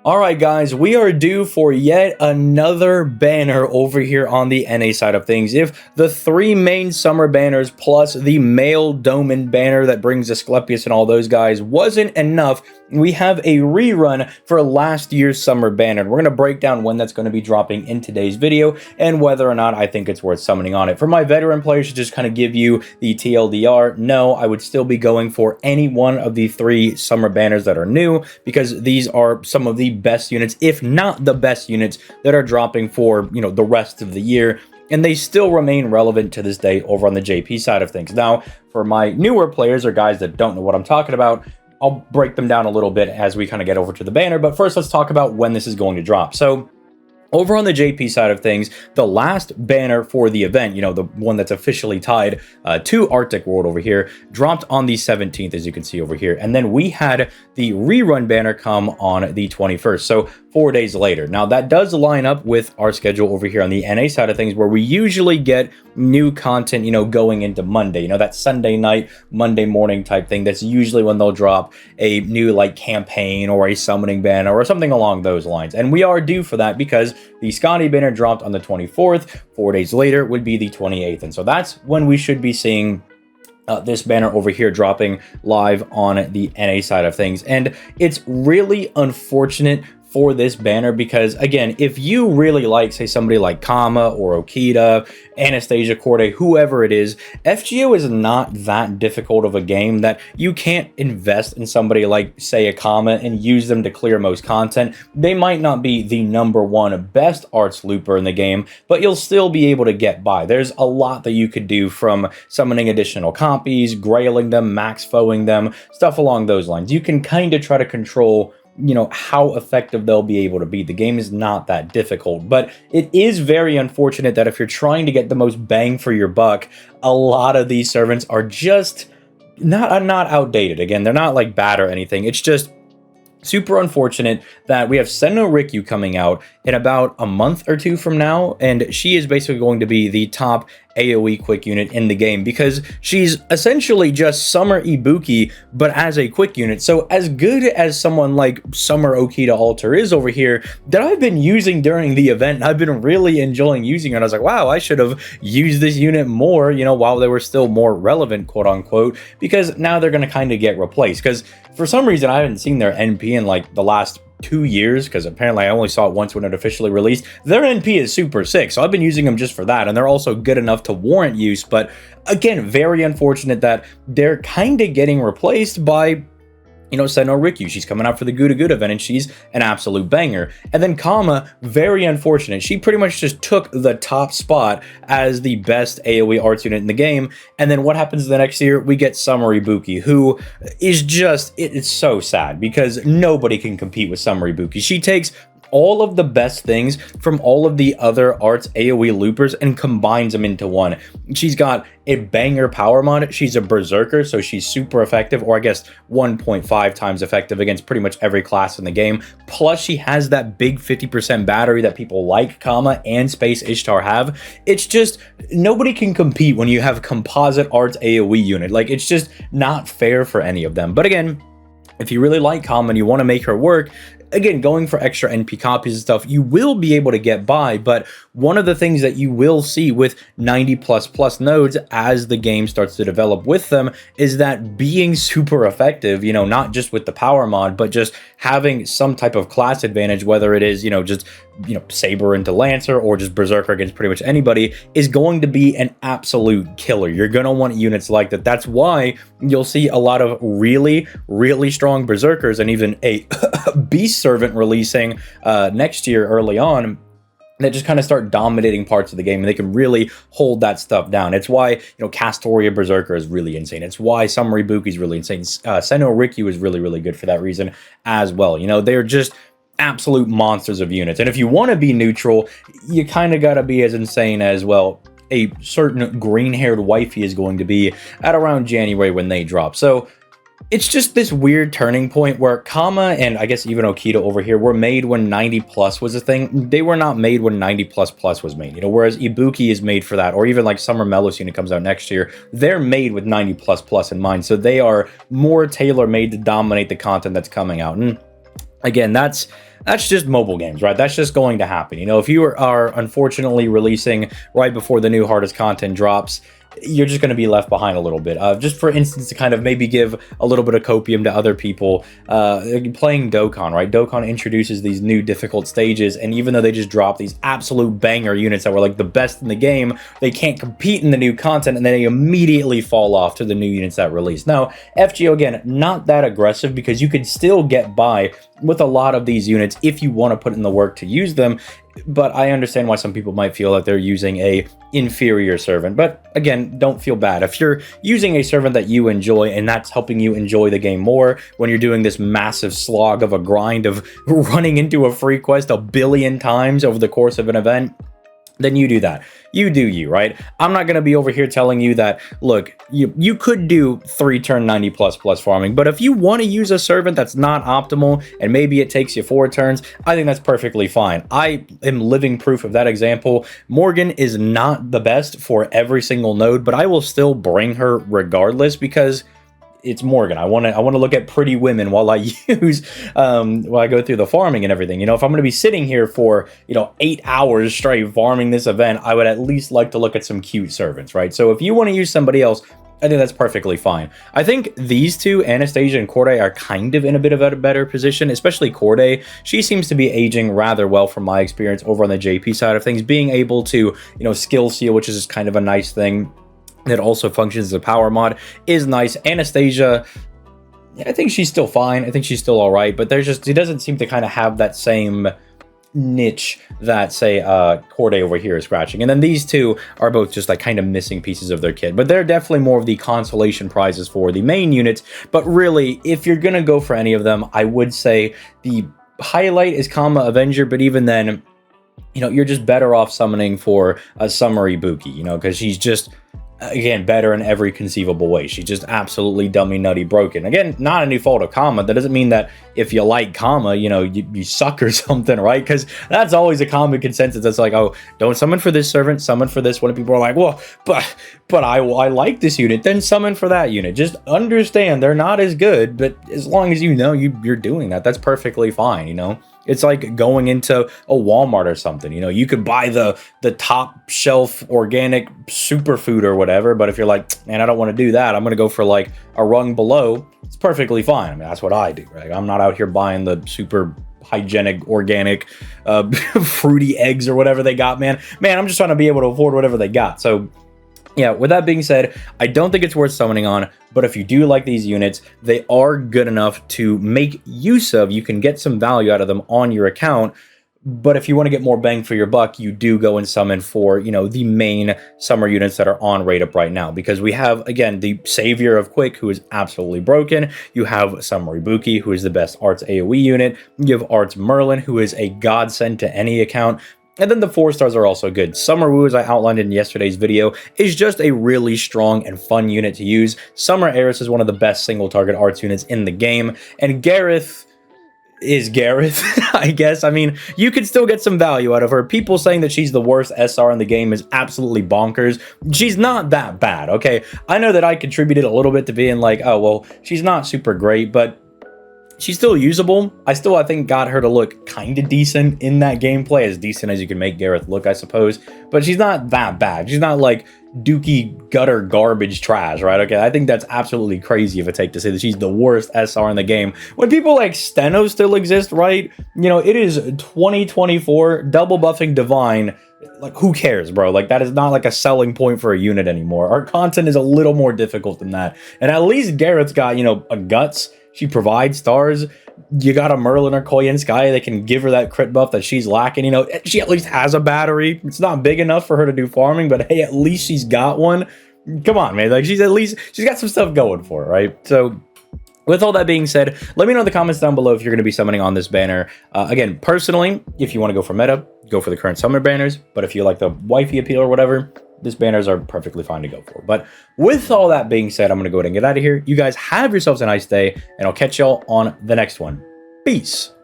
Alright guys, we are due for yet another banner over here on the NA side of things. If the three main summer banners plus the male Doman banner that brings Asclepius and all those guys wasn't enough, we have a rerun for last year's summer banner. We're going to break down when that's going to be dropping in today's video and whether or not I think it's worth summoning on it. For my veteran players to just kind of give you the TLDR, no, I would still be going for any one of the three summer banners that are new because these are some of the best units, if not the best units, that are dropping for, the rest of the year, and they still remain relevant to this day over on the JP side of things. Now, for my newer players or guys that don't know what I'm talking about, I'll break them down a little bit as we kind of get over to the banner, but first let's talk about when this is going to drop. So over on the JP side of things, the last banner for the event, the one that's officially tied to Arctic World over here, dropped on the 17th, as you can see over here. And then we had the rerun banner come on the 21st, so 4 days later. Now, that does line up with our schedule over here on the NA side of things, where we usually get new content, going into Monday. That Sunday night, Monday morning type thing. That's usually when they'll drop a new, campaign or a summoning banner or something along those lines. And we are due for that because the Scotty banner dropped on the 24th. 4 days later would be the 28th. And so that's when we should be seeing this banner over here dropping live on the NA side of things. And it's really unfortunate for this banner because, again, if you really like, say, somebody like Kama or Okita, Anastasia Corday, whoever it is, FGO is not that difficult of a game that you can't invest in somebody like, say, a Kama and use them to clear most content. They might not be the #1 best arts looper in the game, but you'll still be able to get by. There's a lot that you could do, from summoning additional copies, grailing them, max foeing them, stuff along those lines. You can kind of try to control how effective they'll be able to be. The game is not that difficult, but it is very unfortunate that if you're trying to get the most bang for your buck, a lot of these servants are just not outdated. Again, they're not bad or anything. It's just super unfortunate that we have Senno Rikyu coming out in about a month or two from now, and she is basically going to be the top AoE quick unit in the game because she's essentially just Summer Ibuki, but as a quick unit. So as good as someone like Summer Okita Alter is over here, that I've been using during the event, I've been really enjoying using her, and I was like, wow, I should have used this unit more, while they were still more relevant, quote unquote, because now they're going to kind of get replaced. Because for some reason, I haven't seen their NP in the last 2 years, because apparently I only saw it once when it officially released. Their NP is super sick, so I've been using them just for that, and they're also good enough to warrant use. But again, very unfortunate that they're kind of getting replaced by Senno Rikyu. She's coming out for the Good event, and she's an absolute banger. And then Kama, very unfortunate. She pretty much just took the top spot as the best AoE arts unit in the game. And then what happens the next year? We get Summer Ibuki, who is just, it's so sad because nobody can compete with Summer Ibuki. She takes all of the best things from all of the other arts AoE loopers and combines them into one. She's got a banger power mod. She's a berserker, so she's super effective, or I guess 1.5 times effective against pretty much every class in the game. Plus, she has that big 50% battery that people like Kama and Space Ishtar have. It's just, nobody can compete when you have composite arts AoE unit. It's just not fair for any of them. But again, if you really like Kama and you want to make her work, again, going for extra NP copies and stuff, you will be able to get by. But one of the things that you will see with 90++ nodes as the game starts to develop with them is that being super effective, not just with the power mod, but just having some type of class advantage, whether it is, just Saber into Lancer or just Berserker against pretty much anybody, is going to be an absolute killer. You're going to want units like that. That's why you'll see a lot of really, really strong Berserkers and even a Beast Servant releasing next year early on, that just kind of start dominating parts of the game, and they can really hold that stuff down. It's why, Castoria Berserker is really insane. It's why Summer Ibuki is really insane. Senno Rikyu is really, really good for that reason as well. They're just absolute monsters of units. And if you want to be neutral, you kind of got to be as insane as, well, a certain green-haired wifey is going to be at around January when they drop. So it's just this weird turning point where Kama and I guess even Okita over here were made when 90+ was a thing. They were not made when 90++ was made, whereas Ibuki is made for that, or even Summer Melos unit comes out next year. They're made with 90++ in mind, so they are more tailor-made to dominate the content that's coming out. And again, that's just mobile games, right? That's just going to happen. You know, if you are unfortunately releasing right before the new hardest content drops, you're just going to be left behind a little bit. Just for instance, to kind of maybe give a little bit of copium to other people, playing Dokkan, right? Dokkan introduces these new difficult stages, and even though they just dropped these absolute banger units that were like the best in the game, they can't compete in the new content, and they immediately fall off to the new units that release. Now, FGO, again, not that aggressive, because you could still get by with a lot of these units if you want to put in the work to use them. But I understand why some people might feel that they're using a inferior servant. But again, don't feel bad. If you're using a servant that you enjoy and that's helping you enjoy the game more when you're doing this massive slog of a grind of running into a free quest a billion times over the course of an event, then you do that. You do you, right? I'm not going to be over here telling you that, look, you could do 3-turn 90++ farming, but if you want to use a servant that's not optimal and maybe it takes you 4 turns, I think that's perfectly fine. I am living proof of that example. Morgan is not the best for every single node, but I will still bring her regardless because it's Morgan. I want to look at pretty women while I use while I go through the farming and everything. You know, if I'm going to be sitting here for 8 hours straight farming this event, I would at least like to look at some cute servants, right? So if you want to use somebody else, I think that's perfectly fine. I think these two, Anastasia and Corday, are kind of in a bit of a better position, especially Corday. She seems to be aging rather well from my experience over on the JP side of things, being able to, skill seal, which is just kind of a nice thing that also functions as a power mod, is nice. Anastasia, I think she's still fine. I think she's still all right, but she doesn't seem to kind of have that same niche that, say, Corday over here is scratching. And then these two are both just like kind of missing pieces of their kit, but they're definitely more of the consolation prizes for the main units. But really, if you're gonna go for any of them, I would say the highlight is Kama Avenger, but even then, you're just better off summoning for a Summary Buki, because she's just, again, better in every conceivable way. She's just absolutely dummy nutty broken. Again, not a new fault of Kama. That doesn't mean that if you like Kama, you suck or something, right? Because that's always a common consensus. That's like, oh, don't summon for this servant, summon for this one. And people are like, well, but I like this unit, then summon for that unit. Just understand they're not as good, but as long as you're doing that, that's perfectly fine, It's like going into a Walmart or something. You could buy the top shelf organic superfood or whatever, but if you're like, man, I don't want to do that, I'm going to go for like a rung below, it's perfectly fine. I mean, that's what I do, right? I'm not out here buying the super hygienic, organic, fruity eggs or whatever they got, man. I'm just trying to be able to afford whatever they got. So yeah, with that being said, I don't think it's worth summoning on, but if you do like these units, they are good enough to make use of. You can get some value out of them on your account, but if you want to get more bang for your buck, you do go and summon for, the main summer units that are on rate up right now, because we have, again, the Savior of Quick, who is absolutely broken. You have Summary Buki, who is the best Arts AoE unit. You have Arts Merlin, who is a godsend to any account. And then the 4-stars are also good. Summer Wu, as I outlined in yesterday's video, is just a really strong and fun unit to use. Summer Eris is one of the best single target arts units in the game. And Gareth is Gareth, I guess. I mean, you could still get some value out of her. People saying that she's the worst SR in the game is absolutely bonkers. She's not that bad, okay? I know that I contributed a little bit to being like, oh, well, she's not super great, but she's still usable. I think, got her to look kind of decent in that gameplay, as decent as you can make Gareth look, I suppose. But she's not that bad. She's not like dookie gutter garbage trash, right? Okay, I think that's absolutely crazy of a take to say that she's the worst SR in the game. When people like Steno still exist, right? It is 2024, double buffing Divine. Like, who cares, bro? Like, that is not like a selling point for a unit anymore. Our content is a little more difficult than that. And at least Gareth's got, a guts. She provides stars. You got a Merlin or Koyan Sky that can give her that crit buff that she's lacking. She at least has a battery. It's not big enough for her to do farming, but hey, at least she's got one. Come on, man. Like, she's got some stuff going for her, right? So with all that being said, let me know in the comments down below if you're going to be summoning on this banner. Again, personally, if you want to go for meta, go for the current summer banners. But if you like the wifey appeal or whatever, these banners are perfectly fine to go for. But with all that being said, I'm going to go ahead and get out of here. You guys have yourselves a nice day, and I'll catch y'all on the next one. Peace.